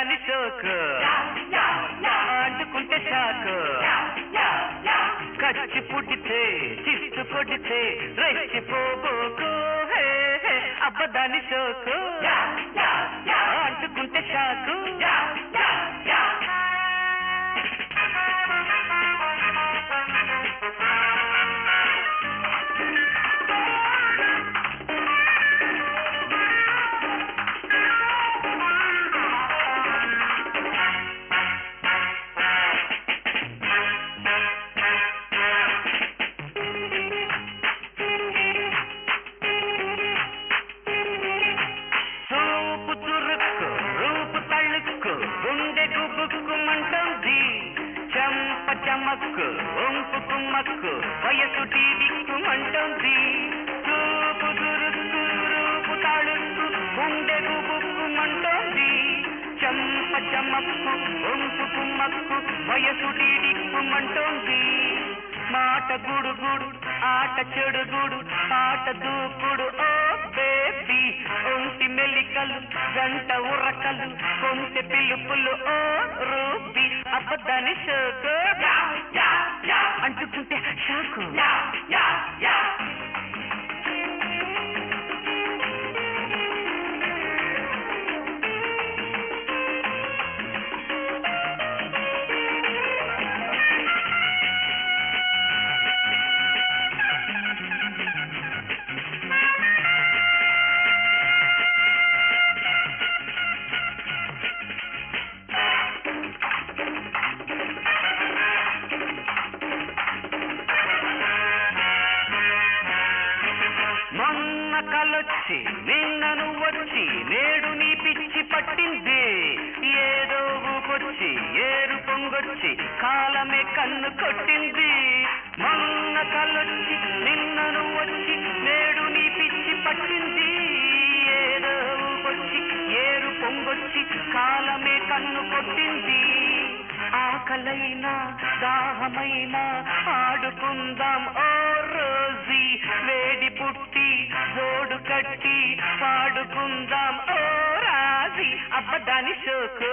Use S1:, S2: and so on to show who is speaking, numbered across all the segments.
S1: అబ్బదాని షోకు అంటుకుంటే షాకు కచ్చి పుట్టితే చిచ్చు కొడితే రెచ్చిపోబోకు అబ్బదాని షోకు అంటుకుంటే షాకు చమక్కు ఒంపు కుమ్మక్కు వయసు టీడిక్కుమంటుంది చూపు దురుక్కు రూపు తాళుక్కు గుండె గుబుక్కుమంటోంది చంప చమక్కు ఒంపు కుమ్మక్కు వయసు టీడిక్కుమంటోంది మాట గుడుగుడు ఆట చెడుగుడు పాట దూకుడు ఓ బేబీ ఒంటి మెలికలు గంట ఉరకలు కొంటె పిలుపులు ఓ రూబీ అబ్బదాని షోకు అంటుకుంటే షాకు మొన్న కలొచ్చి నిన్నను వచ్చి నేడు నీ పిచ్చి పట్టింది ఏదో ఊపొచ్చి ఏరు పొంగొచ్చి కాలమే కన్ను కొట్టింది మొన్న కలొచ్చి నిన్నను వచ్చి నేడు నీ పిచ్చి పట్టింది ఏదో ఊపొచ్చి ఏరు పొంగొచ్చి కాలమే కన్ను కొట్టింది ఆకలైనా దాహమైనా ఆడుకుందాం ఓ రోజీ వేడి పుట్టి జోడు కట్టి పాడుకుందాం ఓ రాజీ అబ్బదాని షోకు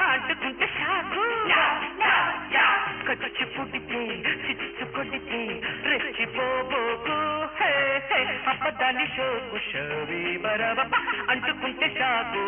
S1: అంటుకుంటే షాకు కచ్చి పుట్టితే చిచ్చు కొడితే రెచ్చిపోబోకు అబ్బదాని షోకు షోవి బరబ అంటుకుంటే షాకు